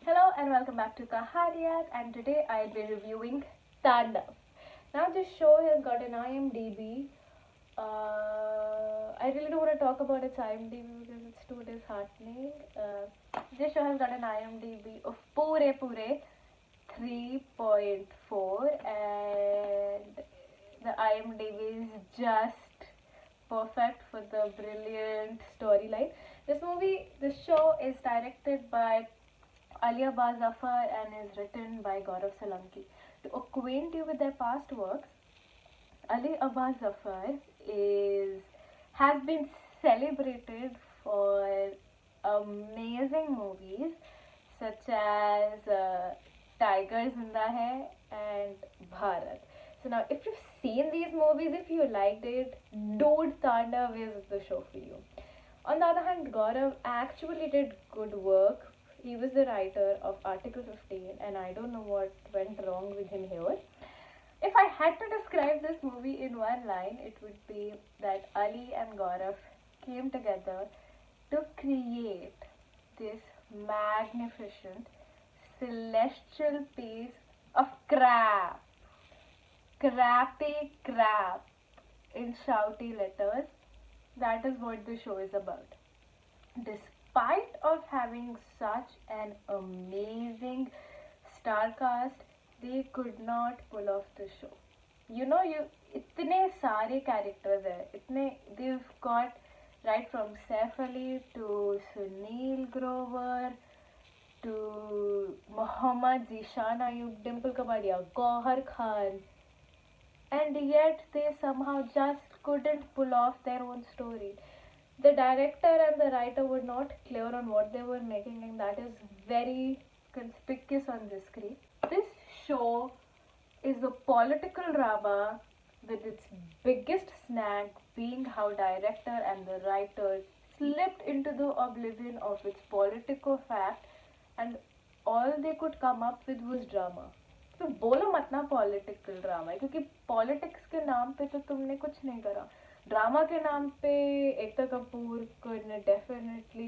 Hello and welcome back to Kahariyat, and today I'll be reviewing Tandav. Now this show has got an IMDb. I really don't want to talk about its IMDb because it's too disheartening. This show has got an IMDb of pure 3.4, and the IMDb is just perfect for the brilliant storyline. This show is directed by Ali Abbas Zafar and is written by Gaurav Solanki. To acquaint you with their past works, Ali Abbas Zafar is has been celebrated for amazing movies such as Tiger Zinda Hai and Bharat. So now, if you've seen these movies, if you liked it, Dude Tandav is the show for you. On the other hand, Gaurav actually did good work. He was the writer of Article 15, and I don't know what went wrong with him here. If I had to describe this movie in one line, it would be that Ali and Gaurav came together to create this magnificent celestial piece of crap. Crappy crap in shouty letters. That is what the show is about. Despite of having such an amazing star cast, they could not pull off the show. You इतने सारे characters हैं, they've got right from Saif Ali to Sunil Grover to Mohammad Zishan Ayub, Dimple Kapadia, Gauhar Khan, and yet they somehow just couldn't pull off their own story. The director and the writer were not clear on what they were making, and that is very conspicuous on the screen. This show is a political drama with its biggest snag being how director and the writer slipped into the oblivion of its political fact, and all they could come up with was drama. तो बोलो मत ना political drama है, क्योंकि politics के नाम पे तो तुमने कुछ नहीं करा. ड्रामा के नाम पे Ekta Kapoor could definitely,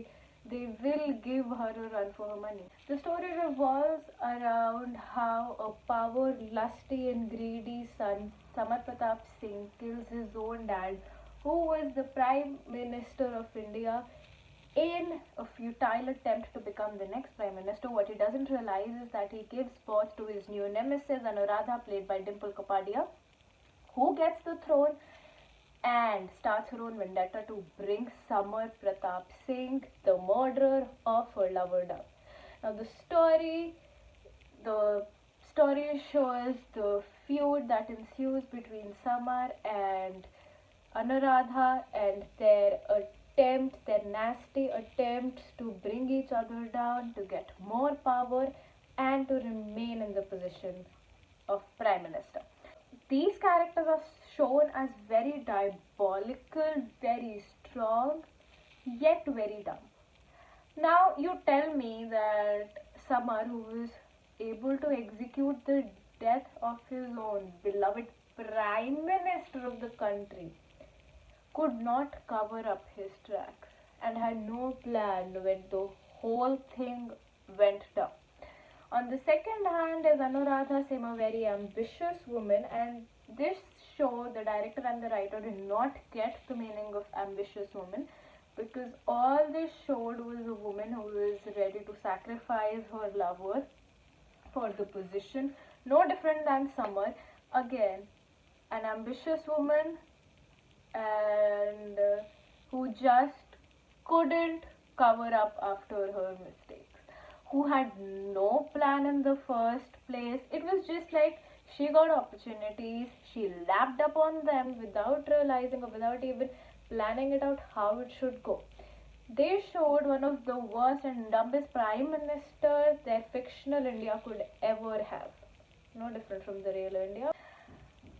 they will give her a run for her money. The story revolves around how a power lusty and greedy son, Samar Pratap Singh, kills his own dad, who was the Prime Minister of India, in a futile attempt to become the next Prime Minister. What he doesn't realize is that he gives birth to his new nemesis, Anuradha, played by Dimple Kapadia, who gets the throne and starts her own vendetta to bring Samar Pratap Singh, the murderer of her lover, down. Now the story shows the feud that ensues between Samar and Anuradha and their nasty attempts to bring each other down, to get more power and to remain in the position of Prime Minister. These characters are shown as very diabolical, very strong, yet very dumb. Now you tell me that Samar, who was able to execute the death of his own beloved Prime Minister of the country, could not cover up his tracks and had no plan when the whole thing went down. On the second hand is Anuradha Singh, a very ambitious woman, and this show, the director and the writer did not get the meaning of ambitious woman, because all they showed was a woman who was ready to sacrifice her lover for the position, no different than Samar. Again, an ambitious woman, and who just couldn't cover up after her mistakes, who had no plan in the first place. It was just like she got opportunities, she lapped up on them without realizing or without even planning it out how it should go. They showed one of the worst and dumbest prime ministers that fictional India could ever have. No different from the real India.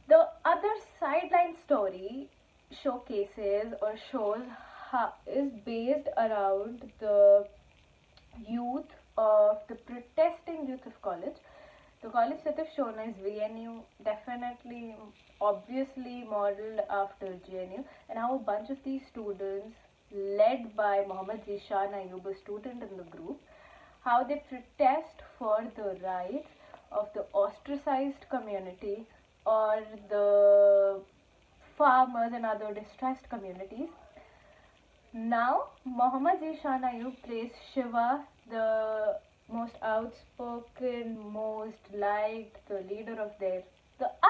The other sideline story showcases or shows is based around the youth of the protesting youth of college. The college that is shown is VNU, definitely, obviously modeled after JNU, and how a bunch of these students, led by Mohammad Zishan Ayub, a student in the group, how they protest for the rights of the ostracized community or the farmers and other distressed communities. Now, Mohammad Zishan Ayub plays Shiva, the most outspoken, most liked, the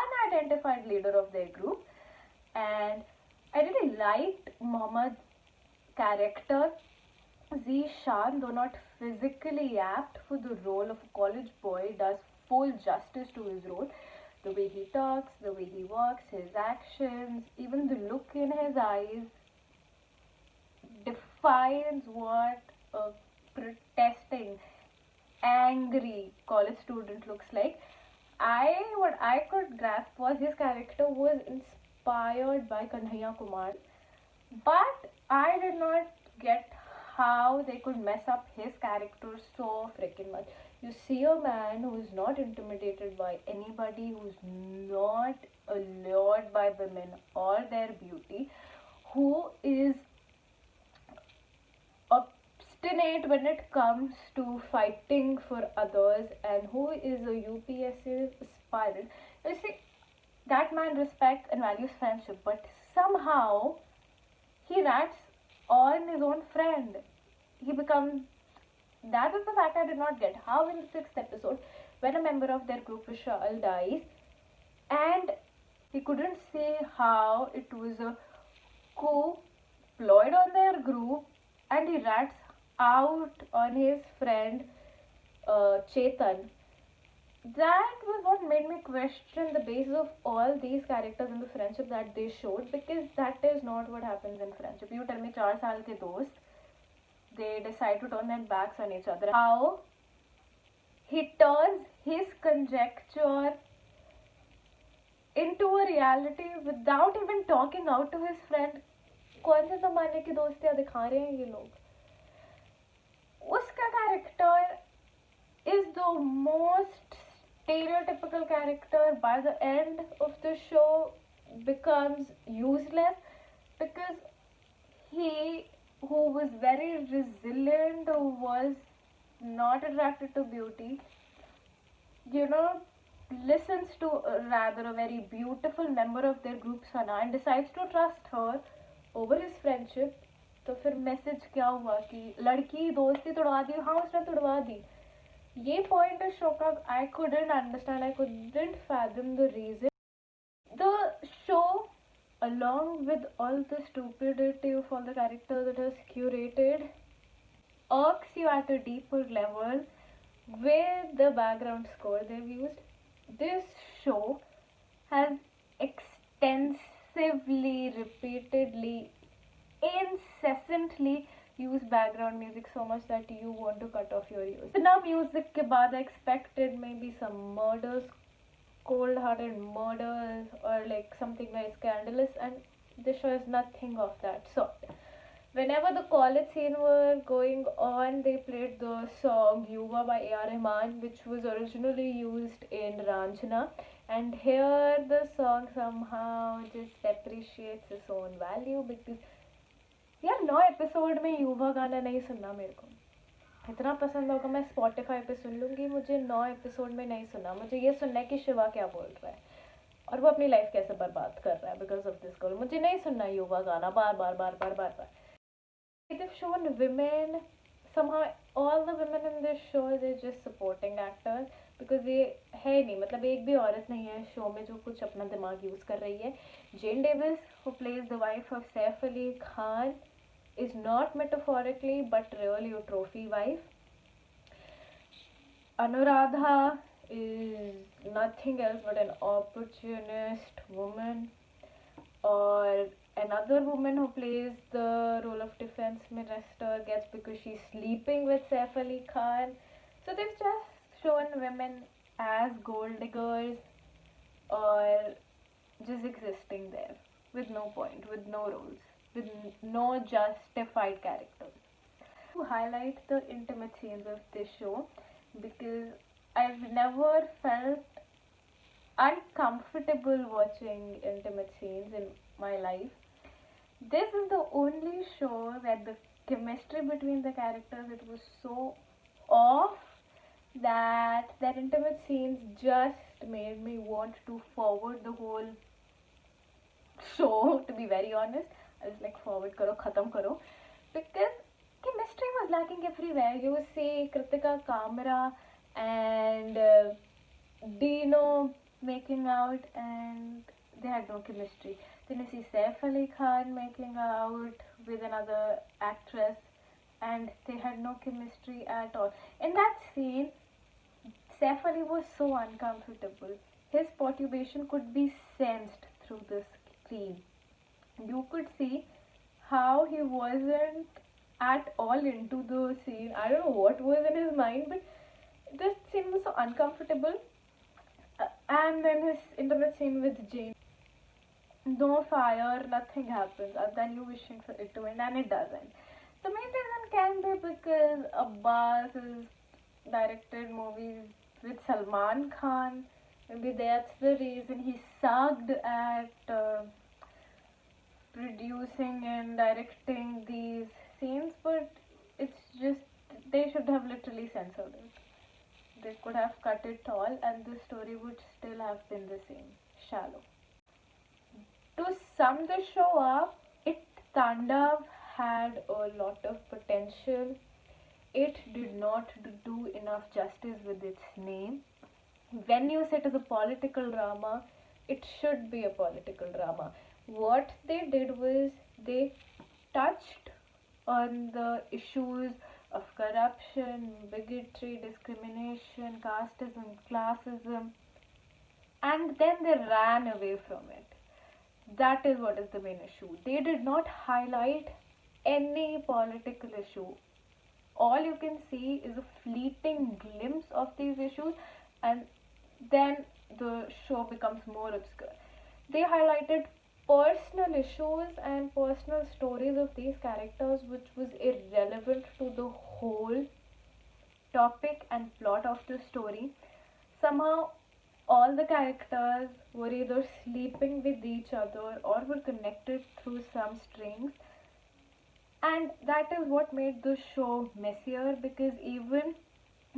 unidentified leader of their group. And I really liked Mohammad's character. Zishan, though not physically apt for the role of a college boy, does full justice to his role. The way he talks, the way he walks, his actions, even the look in his eyes defines what a protesting, angry college student looks like. What I could grasp was his character was inspired by Kanhaiya Kumar, but I did not get how they could mess up his character so freaking much. You see a man who is not intimidated by anybody, who's not allured by women or their beauty, who is obstinate when it comes to fighting for others, and who is a UPSC aspirant. You see, that man respects and values friendship, but somehow he rats on his own friend. He becomes. That is the fact I did not get. How in the sixth episode, when a member of their group, Vishal, dies, and he couldn't see how it was a coup ployed on their group, and he rats out on his friend Chetan. That was what made me question the basis of all these characters and the friendship that they showed, because that is not what happens in friendship. You tell me, 4 saal ke dost, they decide to turn their backs on each other. How he turns his conjecture into a reality without even talking out to his friend. कौन से जमाने की दोस्तियां दिखा रहे हैं ये लोग? उसका character is the most stereotypical character. By the end of the show becomes useless, because he, who was very resilient, who was not attracted to beauty, you know, listens to rather a very beautiful member of their group, Sana, and decides to trust her over his friendship. तो फिर message क्या हुआ कि लड़की दोस्ती तोड़वा दी? हाँ, उसने तोड़वा दी. ये पॉइंट इस शो का I couldn't understand, I couldn't fathom the reason. The show, along with all the stupidity of all the characters it has curated, irks you at a deeper level with the background score they've used. This show has extensively, repeatedly, incessantly used background music so much that you want to cut off your ears. बिना music के बाद I expected maybe some murders, cold-hearted murders, or like something very scandalous, and this show is nothing of that sort. Whenever the college scene were going on, they played the song Yuva by A.R. Rahman, which was originally used in Ranjana, and here the song somehow just appreciates its own value, because यार 9 episode में युवा गाना नहीं सुनना मेरे को. इतना पसंद होगा मैं स्पॉटिफाई पे सुन लूँगी. मुझे 9 एपिसोड में नहीं सुनना. मुझे ये सुनना है कि शिवा क्या बोल रहा है और वो अपनी लाइफ कैसे बर्बाद कर रहा है बिकॉज ऑफ दिस गर्ल. मुझे नहीं सुनना युवा गाना बार बार बार बार बार बार. They've shown women, somehow all the women in this show, they're just supporting actors, because ये है नहीं, मतलब एक भी औरत नहीं है शो में जो कुछ अपना दिमाग यूज कर रही है. Jane Davis, who plays the wife of Saif Ali Khan, is not metaphorically but really a trophy wife. Anuradha is nothing else but an opportunist woman. Or another woman who plays the role of defense minister gets because she's sleeping with Saif Ali Khan. So they've just shown women as gold diggers or just existing there with no point, with no roles, with no justified characters. To highlight the intimate scenes of this show, because I've never felt uncomfortable watching intimate scenes in my life. This is the only show where the chemistry between the characters, it was so off that their intimate scenes just made me want to forward the whole show, to be very honest. I was like, forward karo, khatam karo. Because chemistry was lacking everywhere. You see Kritika Kamra and Dino making out, and they had no chemistry. Then you see Saif Ali Khan making out with another actress, and they had no chemistry at all. In that scene, Saif Ali was so uncomfortable. His perturbation could be sensed through the screen. You could see how he wasn't at all into the scene. I don't know what was in his mind, but this scene was so uncomfortable. And then his intimate scene with Jane. No fire, nothing happens, and then you wishing for it to end, and it doesn't. The main reason can be because Abbas has directed movies with Salman Khan. Maybe that's the reason he sucked at producing and directing these scenes, but it's just they should have literally censored it. They could have cut it all, and the story would still have been the same, shallow. To sum the show up, it Tandav had a lot of potential. It did not do enough justice with its name. When you say it is a political drama, it should be a political drama. What they did was they touched on the issues of corruption, bigotry, discrimination, casteism, classism, and then they ran away from it. That is what is the main issue. They did not highlight any political issue. All you can see is a fleeting glimpse of these issues, and then the show becomes more obscure. They highlighted personal issues and personal stories of these characters, which was irrelevant to the whole topic and plot of the story. Somehow, all the characters were either sleeping with each other or were connected through some strings, and that is what made the show messier, because even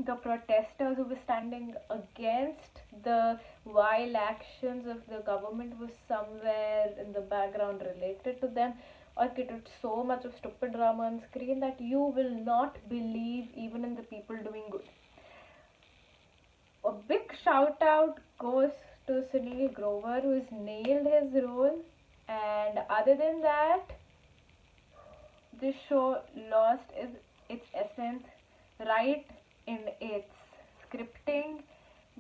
the protesters who were standing against the vile actions of the government was somewhere in the background related to them, or created so much of stupid drama on screen that you will not believe even in the people doing good. A big shout out goes to Sunil Grover, who has nailed his role, and other than that, this show lost its essence right in its scripting.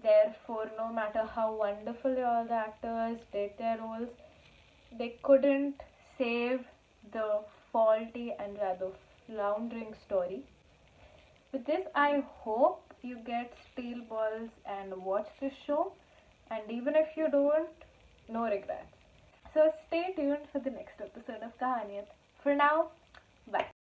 Therefore, no matter how wonderfully all the actors did their roles, they couldn't save the faulty and rather floundering story. With this, I hope you get steel balls and watch this show, and even if you don't, no regrets. So stay tuned for the next episode of Kahaniyat. For now,